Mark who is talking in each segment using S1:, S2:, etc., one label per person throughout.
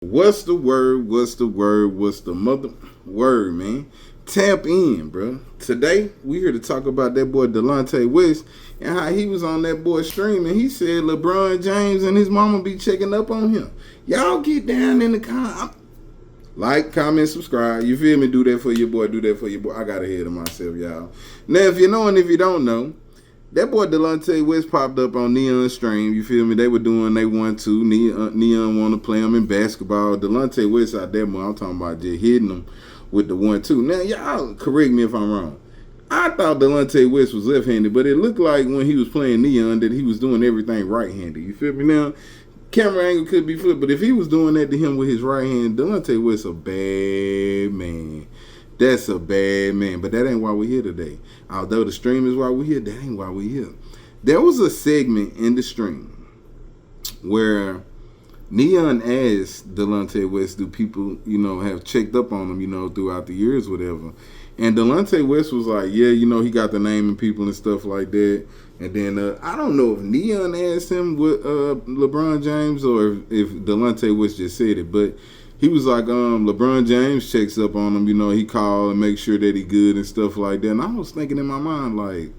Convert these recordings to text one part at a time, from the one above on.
S1: What's the word? What's the word? What's the mother word, man? Tap in, bro. Today, we here to talk about that boy Delonte West and how he was on that boy stream and he said LeBron James and his mama be checking up on him. Y'all get down in the comments. Like, comment, subscribe. You feel me? Do that for your boy. Do that for your boy. I got ahead of myself, y'all. Now, if you know and if you don't know, that boy Delonte West popped up on Neon's stream. You feel me? They were doing they 1-2. Neon want to play him in basketball. Delonte West out there, I'm talking about just hitting him with the 1-2. Now, y'all correct me if I'm wrong. I thought Delonte West was left-handed, but it looked like when he was playing Neon that he was doing everything right-handed. You feel me? Now, camera angle could be flipped, but if he was doing that to him with his right hand, Delonte West a bad man. That's a bad man, but that ain't why we're here today. Although the stream is why we're here, that ain't why we're here. There was a segment in the stream where Neon asked Delonte West, do people, have checked up on him, throughout the years, whatever. And Delonte West was like, yeah, he got the name and people and stuff like that. And then I don't know if Neon asked him with LeBron James or if Delonte West just said it, but he was like, LeBron James checks up on him, he called and makes sure that he good and stuff like that. And I was thinking in my mind, like,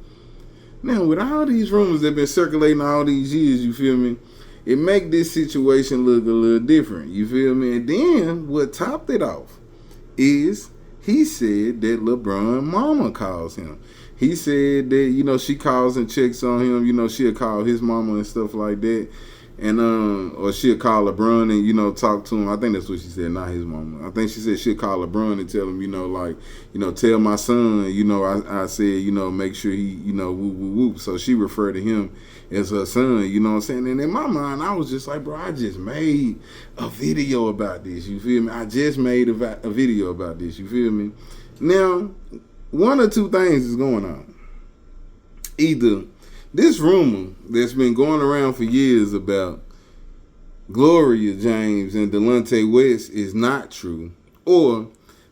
S1: man, with all these rumors that been circulating all these years, you feel me? It make this situation look a little different, you feel me? And then what topped it off is he said that LeBron mama calls him. He said that, she calls and checks on him, she'll call his mama and stuff like that. And or she'll call LeBron and talk to him. I think that's what she said, not his mama. I think she said she'll call LeBron and tell him, tell my son, I said, make sure he, whoop whoop whoop. So she referred to him as her son, you know what I'm saying? And in my mind, I was just like, bro, I just made a video about this. You feel me? I just made a video about this. You feel me? Now, one or two things is going on. Either this rumor that's been going around for years about Gloria James and Delonte West is not true, or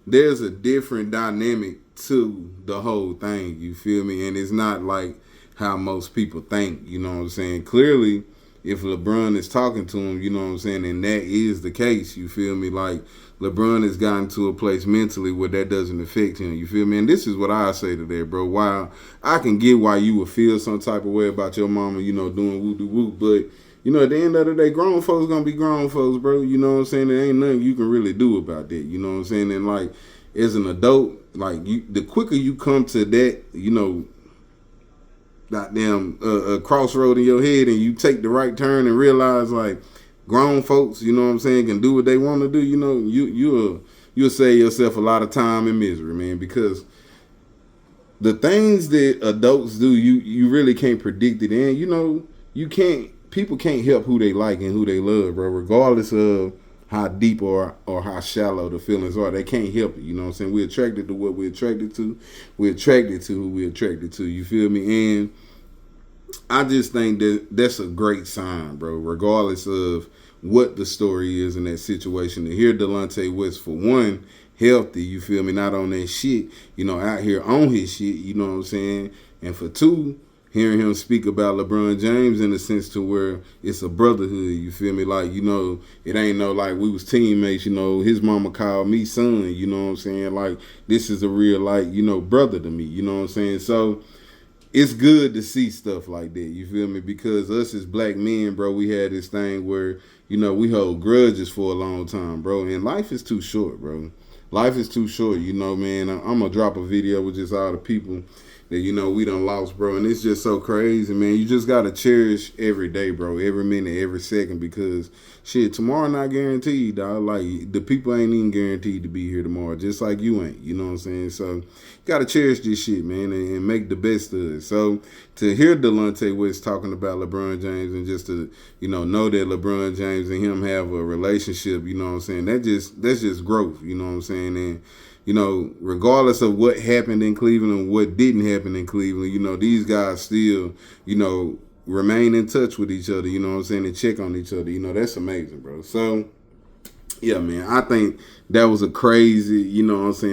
S1: there's a different dynamic to the whole thing, you feel me? And it's not like how most people think, you know what I'm saying? Clearly, if LeBron is talking to him, you know what I'm saying, and that is the case, you feel me? Like, LeBron has gotten to a place mentally where that doesn't affect him, you feel me? And this is what I say to that, bro. While I can get why you would feel some type of way about your mama, doing woo-doo-woo, but, at the end of the day, grown folks gonna be grown folks, bro. You know what I'm saying? There ain't nothing you can really do about that, you know what I'm saying? And, like, as an adult, like, the quicker you come to that, goddamn crossroad in your head and you take the right turn and realize, like, grown folks, you know what I'm saying, can do what they want to do, you'll save yourself a lot of time and misery, man, because the things that adults do, you really can't predict it. And, people can't help who they like and who they love, bro, regardless of how deep or how shallow the feelings are. They can't help it, you know what I'm saying? We're attracted to what we're attracted to. We're attracted to who we're attracted to, you feel me? And I just think that that's a great sign, bro, regardless of what the story is in that situation. To hear Delonte West, for one, healthy, you feel me, not on that shit, out here on his shit, you know what I'm saying? And for two, hearing him speak about LeBron James in a sense to where it's a brotherhood, you feel me? Like, it ain't no like we was teammates, his mama called me son, you know what I'm saying? Like, this is a real, like, brother to me, you know what I'm saying? So it's good to see stuff like that, you feel me? Because us as black men, bro, we had this thing where, we hold grudges for a long time, bro. And life is too short, bro. Life is too short, man. I'm going to drop a video with just all the people that, we done lost, bro. And it's just so crazy, man. You just got to cherish every day, bro. Every minute, every second. Because, shit, tomorrow not guaranteed, dog. Like, the people ain't even guaranteed to be here tomorrow. Just like you ain't, you know what I'm saying? So, got to cherish this shit, man, and make the best of it. So, to hear Delonte West talking about LeBron James and just to, know that LeBron James and him have a relationship, you know what I'm saying? That's just growth, you know what I'm saying? And, regardless of what happened in Cleveland and what didn't happen in Cleveland, these guys still, remain in touch with each other, you know what I'm saying, and check on each other. That's amazing, bro. So, yeah, man, I think that was a crazy,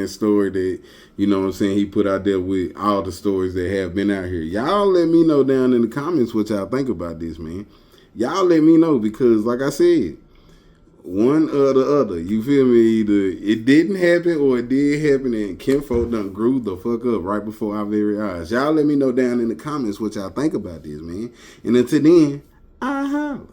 S1: story that, he put out there with all the stories that have been out here. Y'all let me know down in the comments what y'all think about this, man. Y'all let me know because, like I said, One or the other. You feel me? Either it didn't happen or it did happen, and Kinfolk done grew the fuck up right before our very eyes. Y'all let me know down in the comments what y'all think about this, man. And until then, I holla.